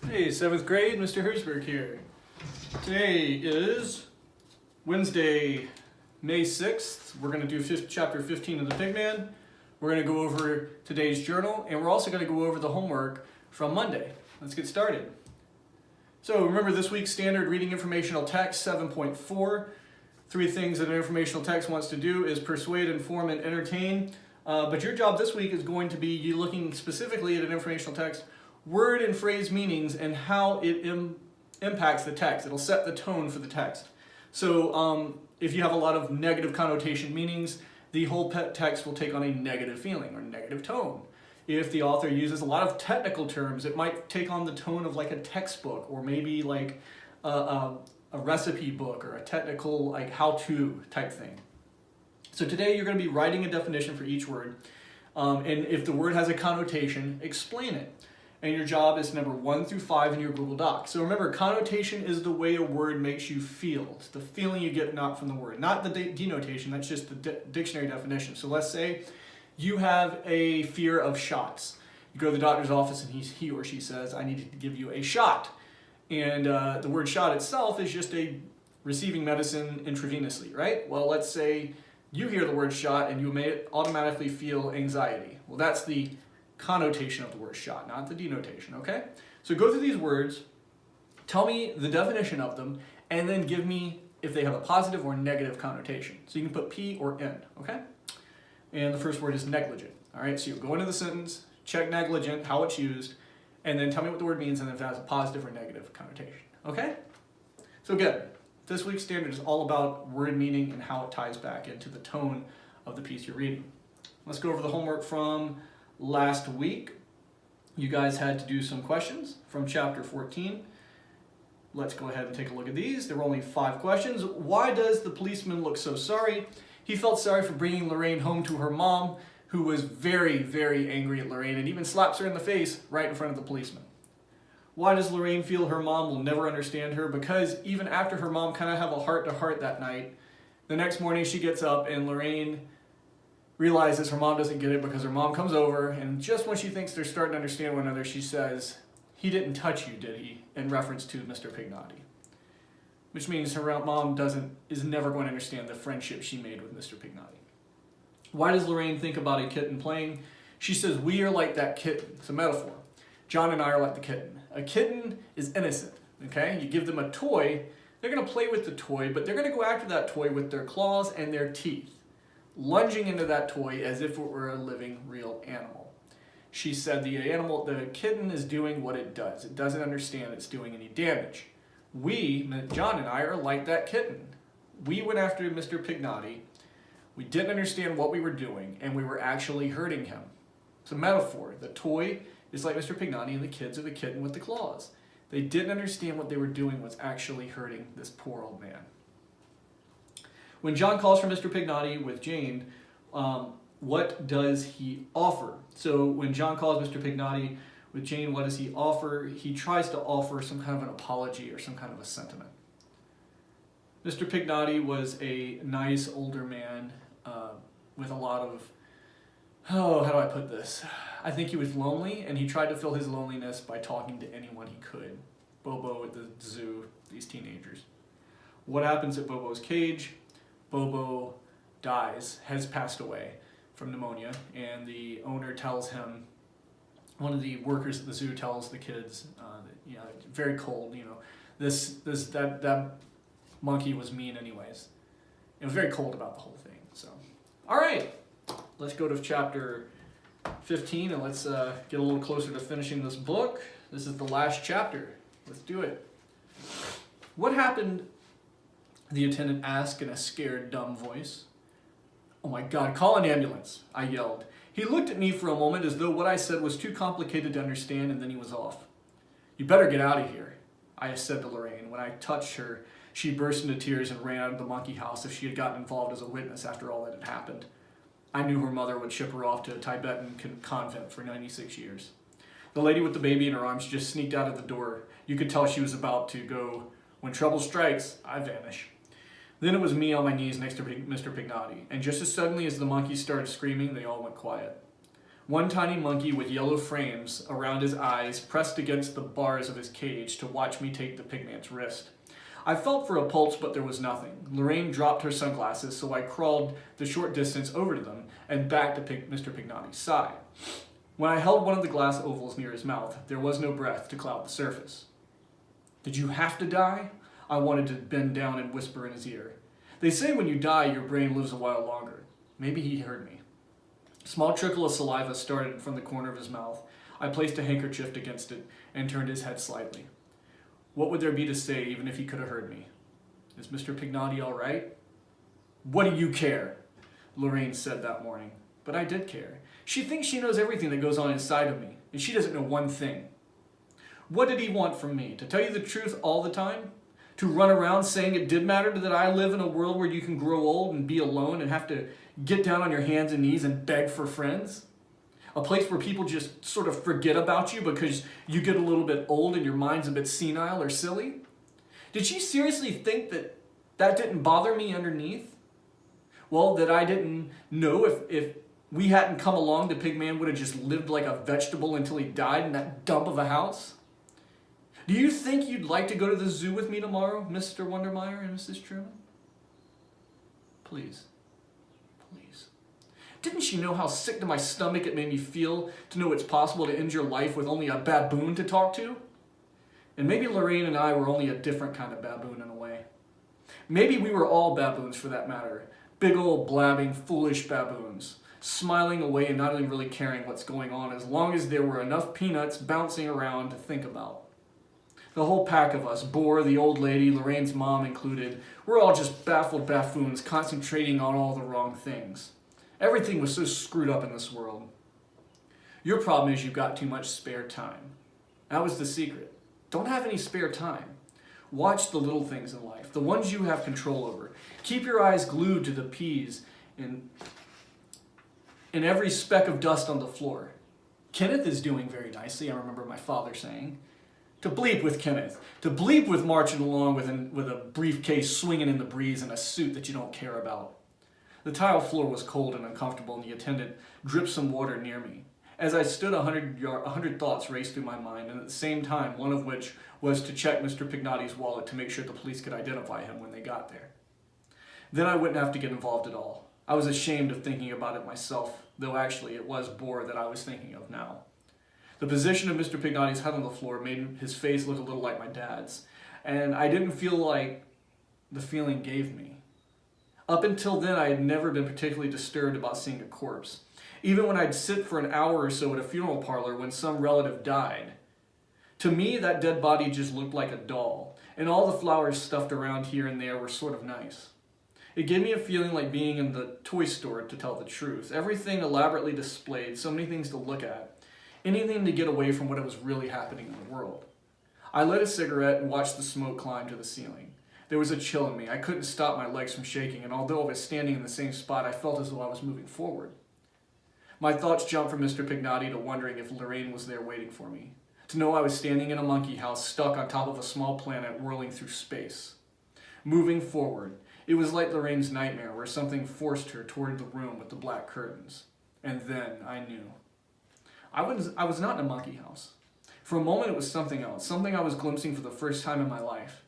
Hey, 7th grade, Mr. Herzberg here. Today is Wednesday, May 6th. We're going to do chapter 15 of the Pigman. We're going to go over today's journal, and we're also going to go over the homework from Monday. Let's get started. So remember this week's standard reading informational text 7.4. 3 things that an informational text wants to do is persuade, inform, and entertain. But your job this week is going to be you looking specifically at an informational text, word and phrase meanings, and how it impacts the text. It'll set the tone for the text. So if you have a lot of negative connotation meanings, the whole text will take on a negative feeling or negative tone. If the author uses a lot of technical terms, it might take on the tone of like a textbook, or maybe like a recipe book, or a technical like how-to type thing. So today you're going to be writing a definition for each word, and if the word has a connotation, explain it. And your job is number 1 through 5 in your Google Doc. So remember, connotation is the way a word makes you feel. It's the feeling you get not from the word, not the denotation. That's just the dictionary definition. So let's say you have a fear of shots. You go to the doctor's office and he or she says, "I need to give you a shot." And the word shot itself is just a receiving medicine intravenously, right? Well, let's say you hear the word shot and you may automatically feel anxiety. Well, that's the connotation of the word shot, not the denotation, okay? So go through these words, tell me the definition of them, and then give me if they have a positive or negative connotation. So you can put P or N, okay? And the first word is negligent, all right? So you go into the sentence, check negligent, how it's used, and then tell me what the word means and if it has a positive or negative connotation, okay? So good. This week's standard is all about word meaning and how it ties back into the tone of the piece you're reading. Let's go over the homework from last week. You guys had to do some questions from chapter 14. Let's go ahead and take a look at these. There were only 5 questions. Why does the policeman look so sorry? He felt sorry for bringing Lorraine home to her mom, who was very, very angry at Lorraine and even slaps her in the face right in front of the policeman. Why does Lorraine feel her mom will never understand her? Because even after her mom kind of have a heart-to-heart that night, the next morning she gets up and Lorraine realizes her mom doesn't get it because her mom comes over, and just when she thinks they're starting to understand one another, she says, "He didn't touch you, did he?" in reference to Mr. Pignotti. Which means her mom is never going to understand the friendship she made with Mr. Pignotti. Why does Lorraine think about a kitten playing? She says, "We are like that kitten." It's a metaphor. John and I are like the kitten. A kitten is innocent, okay? You give them a toy, they're going to play with the toy, but they're going to go after that toy with their claws and their teeth, lunging into that toy as if it were a living, real animal. She said the kitten is doing what it does. It doesn't understand it's doing any damage. We, John and I, are like that kitten. We went after Mr. Pignotti. We didn't understand what we were doing, and we were actually hurting him. It's a metaphor. The toy is like Mr. Pignotti, and the kids are the kitten with the claws. They didn't understand what they were doing was actually hurting this poor old man. When John calls for Mr. Pignotti with Jane, what does he offer? So when John calls Mr. Pignotti with Jane, what does he offer? He tries to offer some kind of an apology or some kind of a sentiment. Mr. Pignotti was a nice older man with a lot of, how do I put this? I think he was lonely, and he tried to fill his loneliness by talking to anyone he could. Bobo at the zoo, these teenagers. What happens at Bobo's cage? Bobo dies, has passed away from pneumonia, and the owner tells him, one of the workers at the zoo tells the kids, very cold, that monkey was mean anyways. It was very cold about the whole thing. So, all right, let's go to chapter 15 and let's get a little closer to finishing this book. This is the last chapter. Let's do it. What happened? The attendant asked in a scared, dumb voice. "Oh my God, call an ambulance," I yelled. He looked at me for a moment as though what I said was too complicated to understand, and then he was off. "You better get out of here," I said to Lorraine. When I touched her, she burst into tears and ran out of the monkey house as if she had gotten involved as a witness after all that had happened. I knew her mother would ship her off to a Tibetan convent for 96 years. The lady with the baby in her arms just sneaked out of the door. You could tell she was about to go, "When trouble strikes, I vanish." Then it was me on my knees next to Mr. Pignotti, and just as suddenly as the monkeys started screaming, they all went quiet. One tiny monkey with yellow frames around his eyes pressed against the bars of his cage to watch me take the pigman's wrist. I felt for a pulse, but there was nothing. Lorraine dropped her sunglasses, so I crawled the short distance over to them and back to Mr. Pignati's side. When I held one of the glass ovals near his mouth, there was no breath to cloud the surface. Did you have to die? I wanted to bend down and whisper in his ear. They say when you die, your brain lives a while longer. Maybe he heard me. A small trickle of saliva started from the corner of his mouth. I placed a handkerchief against it and turned his head slightly. What would there be to say even if he could have heard me? Is Mr. Pignati all right? What do you care? Lorraine said that morning. But I did care. She thinks she knows everything that goes on inside of me, and she doesn't know one thing. What did he want from me? To tell you the truth all the time? To run around saying it did matter that I live in a world where you can grow old and be alone and have to get down on your hands and knees and beg for friends? A place where people just sort of forget about you because you get a little bit old and your mind's a bit senile or silly? Did she seriously think that that didn't bother me underneath? Well, that I didn't know if we hadn't come along, the pigman would have just lived like a vegetable until he died in that dump of a house? Do you think you'd like to go to the zoo with me tomorrow, Mr. Wondermeyer and Mrs. Truman? Please. Please. Didn't she know how sick to my stomach it made me feel to know it's possible to end your life with only a baboon to talk to? And maybe Lorraine and I were only a different kind of baboon in a way. Maybe we were all baboons for that matter. Big old blabbing, foolish baboons, smiling away and not even really caring what's going on as long as there were enough peanuts bouncing around to think about. The whole pack of us, Boar, the old lady, Lorraine's mom included, we're all just baffled buffoons concentrating on all the wrong things. Everything was so screwed up in this world. Your problem is you've got too much spare time. That was the secret. Don't have any spare time. Watch the little things in life, the ones you have control over. Keep your eyes glued to the peas in every speck of dust on the floor. Kenneth is doing very nicely, I remember my father saying. To bleep with Kenneth. To bleep with marching along with a briefcase swinging in the breeze and a suit that you don't care about. The tile floor was cold and uncomfortable, and the attendant dripped some water near me. As I stood, 100 thoughts raced through my mind, and at the same time, one of which was to check Mr. Pignati's wallet to make sure the police could identify him when they got there. Then I wouldn't have to get involved at all. I was ashamed of thinking about it myself, though actually it was Boar that I was thinking of now. The position of Mr. Pignati's head on the floor made his face look a little like my dad's, and I didn't feel like the feeling gave me. Up until then, I had never been particularly disturbed about seeing a corpse, even when I'd sit for an hour or so at a funeral parlor when some relative died. To me, that dead body just looked like a doll, and all the flowers stuffed around here and there were sort of nice. It gave me a feeling like being in the toy store, to tell the truth. Everything elaborately displayed, so many things to look at. Anything to get away from what was really happening in the world. I lit a cigarette and watched the smoke climb to the ceiling. There was a chill in me. I couldn't stop my legs from shaking, and although I was standing in the same spot, I felt as though I was moving forward. My thoughts jumped from Mr. Pignati to wondering if Lorraine was there waiting for me. To know I was standing in a monkey house stuck on top of a small planet whirling through space. Moving forward. It was like Lorraine's nightmare where something forced her toward the room with the black curtains. And then I knew. I was not in a monkey house. For a moment it was something else, something I was glimpsing for the first time in my life.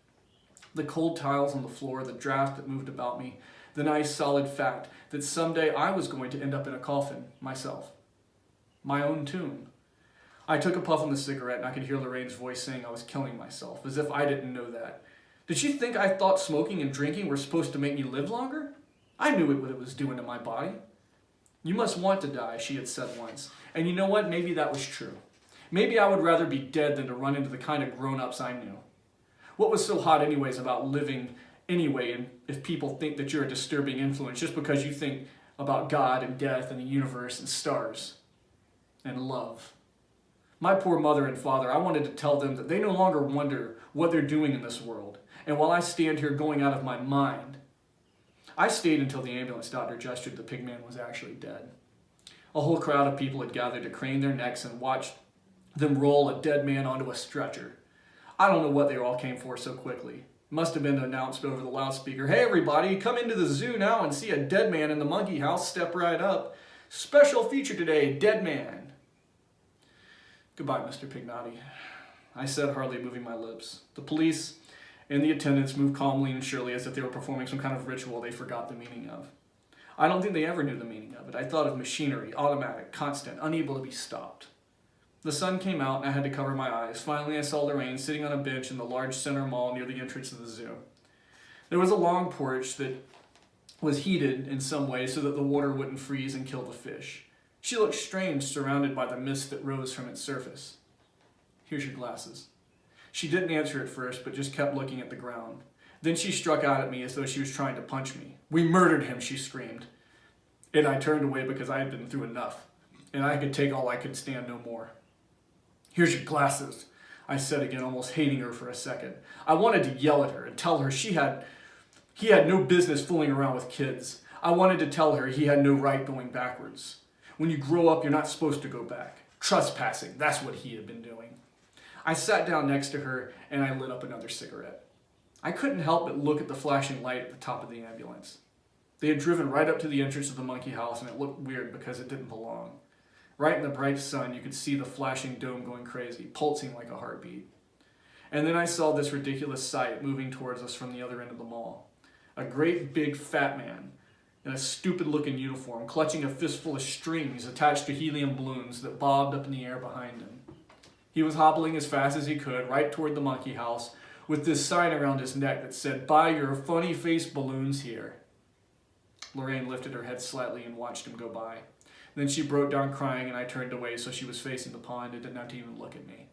The cold tiles on the floor, the draft that moved about me, the nice solid fact that someday I was going to end up in a coffin, myself. My own tomb. I took a puff on the cigarette and I could hear Lorraine's voice saying I was killing myself, as if I didn't know that. Did she think I thought smoking and drinking were supposed to make me live longer? I knew what it was doing to my body. You must want to die, she had said once. And you know what? Maybe that was true. Maybe I would rather be dead than to run into the kind of grown-ups I knew. What was so hot anyways about living anyway, and if people think that you're a disturbing influence just because you think about God and death and the universe and stars and love? My poor mother and father, I wanted to tell them that they no longer wonder what they're doing in this world. And while I stand here going out of my mind, I stayed until the ambulance doctor gestured the pigman was actually dead. A whole crowd of people had gathered to crane their necks and watch them roll a dead man onto a stretcher. I don't know what they all came for so quickly. It must have been announced over the loudspeaker, "Hey everybody, come into the zoo now and see a dead man in the monkey house, step right up." Special feature today, dead man. Goodbye, Mr. Pignotti, I said, hardly moving my lips. The police and the attendants moved calmly and surely as if they were performing some kind of ritual they forgot the meaning of. I don't think they ever knew the meaning of it. I thought of machinery, automatic, constant, unable to be stopped. The sun came out and I had to cover my eyes. Finally, I saw Lorraine sitting on a bench in the large center mall near the entrance to the zoo. There was a long porch that was heated in some way so that the water wouldn't freeze and kill the fish. She looked strange surrounded by the mist that rose from its surface. Here's your glasses. She didn't answer at first, but just kept looking at the ground. Then she struck out at me as though she was trying to punch me. We murdered him, she screamed. And I turned away because I had been through enough, and I could take all I could stand no more. Here's your glasses, I said again, almost hating her for a second. I wanted to yell at her and tell her he had no business fooling around with kids. I wanted to tell her he had no right going backwards. When you grow up, you're not supposed to go back. Trespassing, that's what he had been doing. I sat down next to her and I lit up another cigarette. I couldn't help but look at the flashing light at the top of the ambulance. They had driven right up to the entrance of the monkey house and it looked weird because it didn't belong. Right in the bright sun, you could see the flashing dome going crazy, pulsing like a heartbeat. And then I saw this ridiculous sight moving towards us from the other end of the mall. A great big fat man in a stupid-looking uniform, clutching a fistful of strings attached to helium balloons that bobbed up in the air behind him. He was hobbling as fast as he could, right toward the monkey house, with this sign around his neck that said, "Buy your funny-faced balloons here." Lorraine lifted her head slightly and watched him go by. Then she broke down crying and I turned away so she was facing the pond and did not even look at me.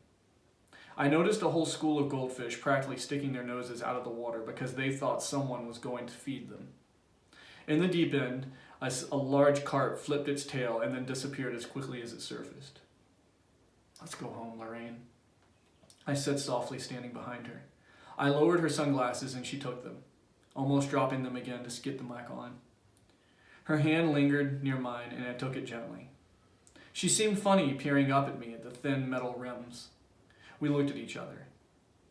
I noticed a whole school of goldfish practically sticking their noses out of the water because they thought someone was going to feed them. In the deep end, a large carp flipped its tail and then disappeared as quickly as it surfaced. "Let's go home, Lorraine," I said softly, standing behind her. I lowered her sunglasses and she took them, almost dropping them again to get them back on. Her hand lingered near mine and I took it gently. She seemed funny peering up at me at the thin metal rims. We looked at each other.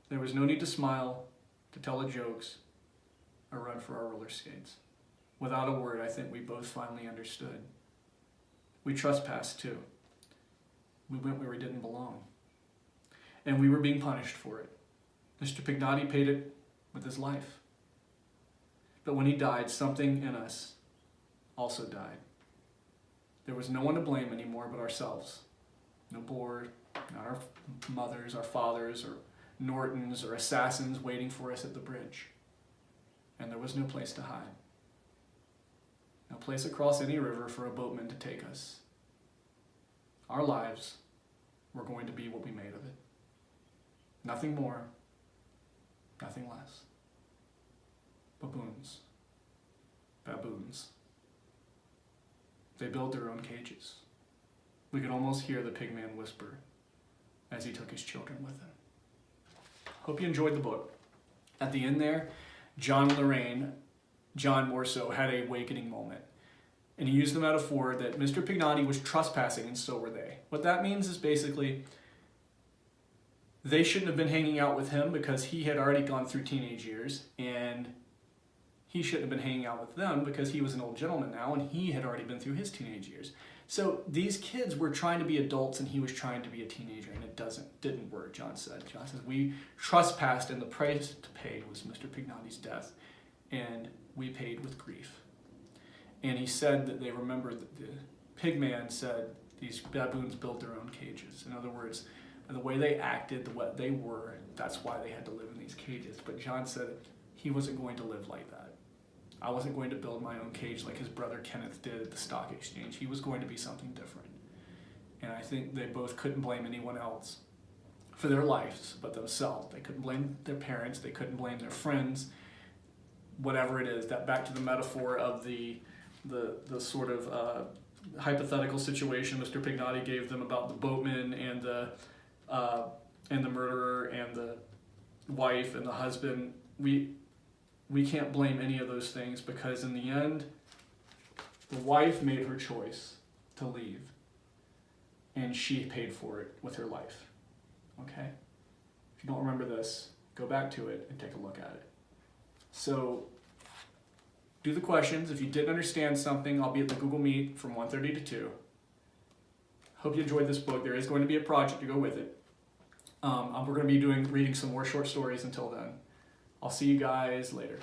There was no need to smile, to tell her jokes, or run for our roller skates. Without a word, I think we both finally understood. We trespassed too. We went where we didn't belong. And we were being punished for it. Mr. Pignotti paid it with his life. But when he died, something in us also died. There was no one to blame anymore but ourselves. No board, not our mothers, our fathers, or Nortons, or assassins waiting for us at the bridge. And there was no place to hide. No place across any river for a boatman to take us. Our lives were going to be what we made of it. Nothing more, nothing less. Baboons. Baboons. They build their own cages. We could almost hear the pigman whisper as he took his children with him. Hope you enjoyed the book. At the end there, John and Lorraine, John more so, had a awakening moment. And he used the metaphor that Mr. Pignotti was trespassing and so were they. What that means is basically they shouldn't have been hanging out with him because he had already gone through teenage years, and he shouldn't have been hanging out with them because he was an old gentleman now and he had already been through his teenage years. So these kids were trying to be adults and he was trying to be a teenager, and it didn't work, John said. John says, we trespassed and the price to pay was Mr. Pignotti's death, and we paid with grief. And he said that they remembered that the pigman said these baboons built their own cages. In other words, the way they acted, what they were, that's why they had to live in these cages. But John said he wasn't going to live like that. I wasn't going to build my own cage like his brother Kenneth did at the stock exchange. He was going to be something different. And I think they both couldn't blame anyone else for their lives but themselves. They couldn't blame their parents. They couldn't blame their friends. Whatever it is, that back to the metaphor of the sort of hypothetical situation Mr. Pignotti gave them about the boatman and the murderer and the wife and the husband. We can't blame any of those things because in the end, the wife made her choice to leave and she paid for it with her life. Okay? If you don't remember this, go back to it and take a look at it. So do the questions. If you didn't understand something, I'll be at the Google Meet from 1:30 to 2. Hope you enjoyed this book. There is going to be a project to go with it. We're going to be reading some more short stories until then. I'll see you guys later.